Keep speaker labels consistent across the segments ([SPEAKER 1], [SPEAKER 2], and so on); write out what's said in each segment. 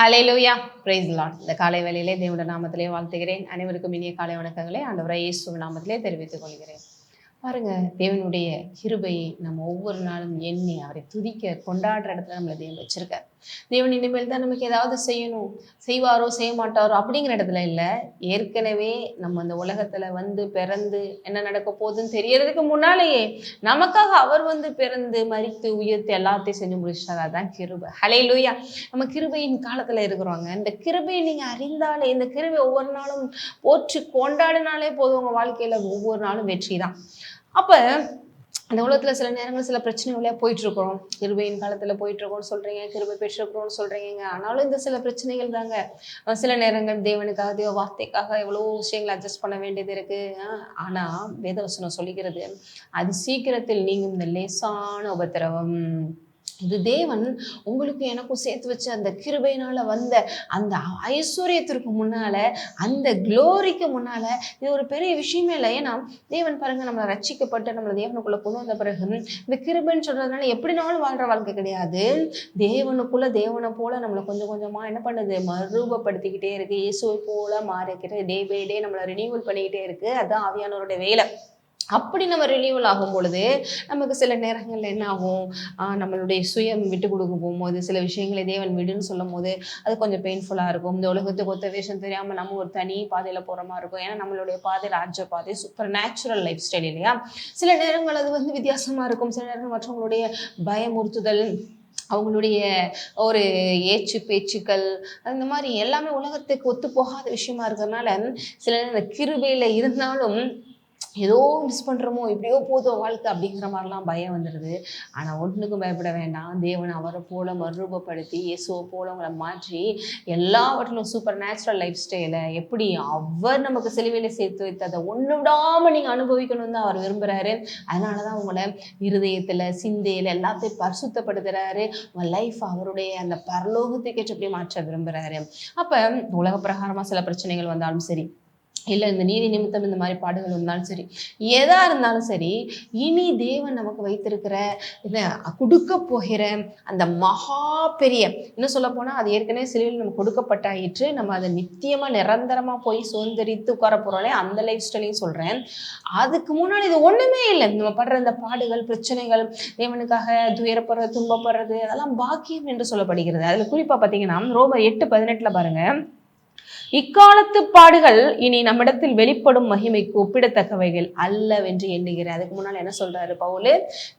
[SPEAKER 1] ஹல்லேலூயா, price Lord. இந்த காலை வேளையிலே தேவனுடைய நாமத்திலே வாழ்த்துகிறேன். அனைவருக்கும் இனிய காலை வணக்கங்களை ஆண்டவராகிய இயேசுவின் நாமத்திலே தெரிவித்துக் கொள்கிறேன். பாருங்க, தேவனுடைய கிருபையை நம்ம ஒவ்வொரு நாளும் எண்ணி அவரை துதிக்க கொண்டாடுற இடத்துல நம்மளை தேவன் வச்சிருக்கார். தேவன் இனிமேல் தான் நமக்கு ஏதாவது செய்யணும், செய்வாரோ செய்ய மாட்டாரோ அப்படிங்கிற இடத்துல இல்லை. ஏற்கனவே நம்ம இந்த உலகத்துல வந்து பிறந்து என்ன நடக்க போகுதுன்னு தெரியறதுக்கு முன்னாலேயே நமக்காக அவர் வந்து பிறந்து மரித்து உயிர்த்து எல்லாத்தையும் செஞ்சு முடிச்சிட்டார். அதான் கிருபை. ஹல்லேலூயா. நம்ம கிருபையின் காலத்துல இருக்கிறோங்க. இந்த கிருபையை நீங்க அறிந்தாலே, இந்த கிருபை ஒவ்வொரு நாளும் போற்றி கொண்டாடினாலே போதும், உங்க வாழ்க்கையில ஒவ்வொரு நாளும் வெற்றி தான். அப்ப அந்த உலகத்துல சில நேரங்கள் சில பிரச்சனைகளே போயிட்டு இருக்கிறோம். கிருபையின் காலத்துல போயிட்டு இருக்கோம்னு சொல்றீங்க, கிருபை பெற்றிருக்கிறோம்னு சொல்றீங்க. ஆனாலும் இந்த சில பிரச்சனைகள் தாங்க. சில நேரங்கள் தேவனுக்காக தேவ வார்த்தைக்காக எவ்வளவோ விஷயங்களை அட்ஜஸ்ட் பண்ண வேண்டியது இருக்கு. ஆனா வேதவசனம் சொல்லிக்கிறது, அது சீக்கிரத்தில் நீங்கும் இந்த லேசான உபத்திரவம். இது தேவன் உங்களுக்கு எனக்கும் சேர்த்து வச்ச அந்த கிருபையினால வந்த அந்த ஐஸ்வர்யத்திற்கு முன்னால, அந்த குளோரிக்கு முன்னால இது ஒரு பெரிய விஷயமே இல்லை. ஏன்னா தேவன் பாருங்க, நம்மளை ரட்சிக்கப்பட்டு நம்மளை தேவனுக்குள்ள கொண்டு வந்த பிறகு இந்த கிருபைன்னு சொல்றதுனால எப்படினாலும் வாழ்ற வாழ்க்கை கிடையாது. தேவனுக்குள்ள தேவனை போல நம்மளை கொஞ்சம் கொஞ்சமா என்ன பண்ணுது, மறுரூபப்படுத்திக்கிட்டே இருக்கு. இயேசுவை போல மாறிக்கிட்டே டே பை டே நம்மளை ரினியூவல் பண்ணிக்கிட்டே இருக்கு. அதுதான் ஆவியானவருடைய வேலை. அப்படி நம்ம ரினியூவல் ஆகும் பொழுது நமக்கு சில நேரங்கள்ல என்ன ஆகும், நம்மளுடைய சுயம் விட்டு கொடுக்க போகும்போது, சில விஷயங்களை தேவன் விடுன்னு சொல்லும் போது அது கொஞ்சம் பெயின்ஃபுல்லாக இருக்கும். இந்த உலகத்துக்கு ஒத்த விஷயம் தெரியாமல் நம்ம ஒரு தனி பாதையில் போகிற மாதிரி இருக்கும். ஏன்னா நம்மளுடைய பாதை ராஜ்ய பாதை, சூப்பர் நேச்சுரல் லைஃப் ஸ்டைல் இல்லையா. சில நேரங்கள் அது வந்து வித்தியாசமாக இருக்கும். சில நேரங்கள் மற்றவங்களுடைய பயமுறுத்துதல், அவங்களுடைய ஒரு ஏச்சு பேச்சுக்கள், அந்த மாதிரி எல்லாமே உலகத்துக்கு ஒத்து போகாத விஷயமா இருக்கிறதுனால சில நேரம் இந்த கிருபையில் இருந்தாலும் ஏதோ மிஸ் பண்ணுறோமோ, எப்படியோ போதும் வாழ்க்கை அப்படிங்கிற மாதிரிலாம் பயம் வந்துடுது. ஆனால் ஒன்றுக்கும் பயப்பட வேண்டாம். தேவன் அவரை போல மறுரூபப்படுத்தி இயேசுவை போல உங்களை மாற்றி எல்லாவற்றிலும் சூப்பர் நேச்சுரல் லைஃப் ஸ்டைலை எப்படி அவர் நமக்கு சிலுவையில் சேர்த்து வைத்து அதை ஒன்று விடாமல் நீங்கள் அனுபவிக்கணும்னு தான் அவர் விரும்புகிறாரு. அதனால தான் உங்களை இருதயத்தில் சிந்தையில் எல்லாத்தையும் பரிசுத்தப்படுத்துகிறாரு. உங்கள் லைஃப் அவருடைய அந்த பரலோகத்துக்கு ஏற்றபடி மாற்ற விரும்புகிறாரு. அப்போ உலக பிரகாரமாக சில பிரச்சனைகள் வந்தாலும் சரி, இல்லை இந்த நீதி நிமித்தம் இந்த மாதிரி பாடுகள் இருந்தாலும் சரி, எதா இருந்தாலும் சரி, இனி தேவன் நமக்கு வைத்திருக்கிற கொடுக்க போகிற அந்த மகா பெரிய, இன்னும் சொல்ல போனால் அது ஏற்கனவே சிலுவையில் நம்ம கொடுக்கப்பட்டாயிற்று. நம்ம அதை நித்தியமாக நிரந்தரமாக போய் சுதந்திரித்து உட்கார போகிறோம்லே, அந்த லைஃப் ஸ்டைலையும் சொல்கிறேன். அதுக்கு முன்னாடி இது ஒன்றுமே இல்லை. நம்ம படுற இந்த பாடுகள் பிரச்சனைகள், தேவனுக்காக துயரப்படுறது துன்பப்படுறது, அதெல்லாம் பாக்கியம் என்று சொல்லப்படுகிறது. அதில் குறிப்பாக பார்த்தீங்கன்னா ரோமர் 8:18 பாருங்க, இக்காலத்து பாடுகள் இனி நம்மிடத்தில் வெளிப்படும் மகிமைக்கு ஒப்பிடத்தக்கவைகள் அல்லவென்று எண்ணுகிறேன். அதுக்கு முன்னால் என்ன சொல்றாரு பவுல்,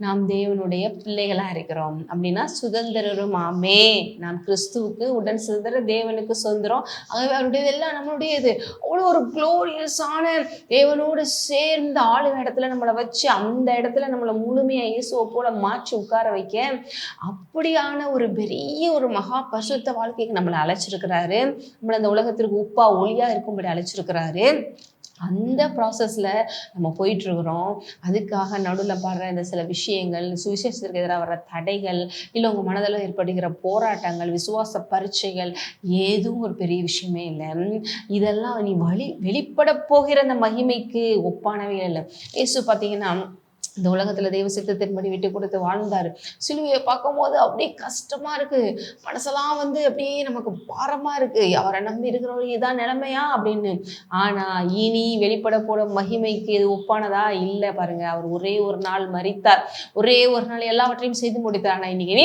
[SPEAKER 1] நாம் தேவனுடைய பிள்ளைகளா இருக்கிறோம் அப்படின்னா சுதந்திரரும் ஆமே, நாம் கிறிஸ்துவுக்கு உடன் சுதந்திர, தேவனுக்கு சுதந்திரம். ஆகவே அவருடைய எல்லாம் நம்மளுடையது. அவ்வளோ ஒரு குளோரியஸான தேவனோடு சேர்ந்த ஆளுங்க இடத்துல நம்மளை வச்சு அந்த இடத்துல நம்மளை முழுமையா இயேசுவை போல மாற்றி உட்கார வைக்க, அப்படியான ஒரு பெரிய ஒரு மகா பரிசுத்த வாழ்க்கைக்கு நம்மளை அழைச்சிருக்கிறாரு. நம்மளை அந்த உலகத்திற்கு உப்பா ஒளியா இருக்கும்படி அழைச்சிருக்கிறாரு. அந்த ப்ராசஸ்ல நம்ம போயிட்டு இருக்கிறோம். அதுக்காக நடுவில் பாடுற இந்த சில விஷயங்கள், சுவிசேஷத்திற்கு எதிராக வர்ற தடைகள், இல்லை உங்க மனதில் ஏற்படுகிற போராட்டங்கள், விசுவாச பரீட்சைகள் எதுவும் ஒரு பெரிய விஷயமே இல்லை. இதெல்லாம் நீ வெளிப்பட போகிற அந்த மகிமைக்கு ஒப்பானவே இல்லை. இயேசு பார்த்தீங்கன்னா இந்த உலகத்துல தெய்வ சித்தத்தின்படி விட்டு கொடுத்து வாழ்ந்தாரு. சிலுவையை பார்க்கும் போது அப்படியே கஷ்டமா இருக்கு, மனசெல்லாம் வந்து அப்படியே நமக்கு பாரமா இருக்கு. அவரை நம்பி இருக்கிறவங்க இதான் நிலைமையா அப்படின்னு. ஆனா இனி வெளிப்பட போட மகிமைக்கு இது ஒப்பானதா இல்லை. பாருங்க, அவர் ஒரே ஒரு நாள் மரித்தார், ஒரே ஒரு நாள் எல்லாவற்றையும் செய்து முடித்தார். ஆனா இன்னைக்கு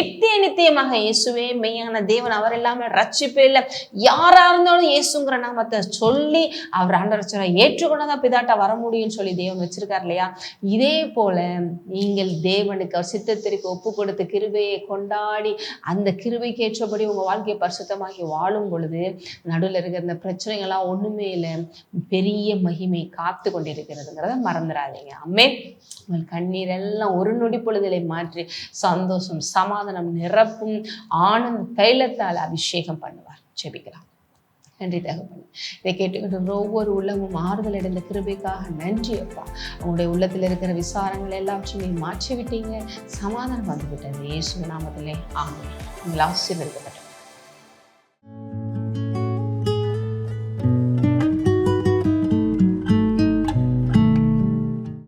[SPEAKER 1] நித்தியமாக இயேசுவே மெய்யான தேவன், அவர் எல்லாமே ரட்சிப்பே இல்லை. யாரா இருந்தாலும் இயேசுங்கிற நாமத்தை சொல்லி அவர் ஆண்டவரை ஏற்றுக்கொண்டதான் பிதாட்ட வர முடியும்னு சொல்லி தேவன் வச்சிருக்கார் இல்லையா. இதே போல நீங்கள் தேவனுக்கு அவர் சித்தத்திற்கு ஒப்பு கொடுத்து கிருபையை கொண்டாடி அந்த கிருபைக்கு ஏற்றபடி உங்க வாழ்க்கையை பரிசுத்தமாகி வாழும் பொழுது நடுவில் இருக்கிற இந்த பிரச்சனைகள்லாம் ஒண்ணுமே இல்லை, பெரிய மகிமை காத்து கொண்டிருக்கிறதுங்கிறத மறந்துடாதீங்க. ஆமென். உங்கள் கண்ணீர் எல்லாம் ஒரு நொடி பொழுதலை மாற்றி சந்தோஷம் சமாதானம் நிரப்பும் ஆனந்த தைலத்தால் அபிஷேகம் பண்ணுவார். ஜெபிக்கலாம். நன்றி தகப்பன். இதை கேட்டுக்கிட்டு ஒவ்வொரு உள்ளமும் ஆறுதல் அடைந்த கிருபைக்காக நன்றி அப்பா. உங்களுடைய உள்ளத்தில் இருக்கிற விசாரங்கள் எல்லாவற்றையும் மாற்றி விட்டீங்க, சமாதானம் வந்து விட்டது. இயேசுவின் நாமத்திலே ஆமென். உங்கள் ஆசீர்வதிக்கப்பட்டது.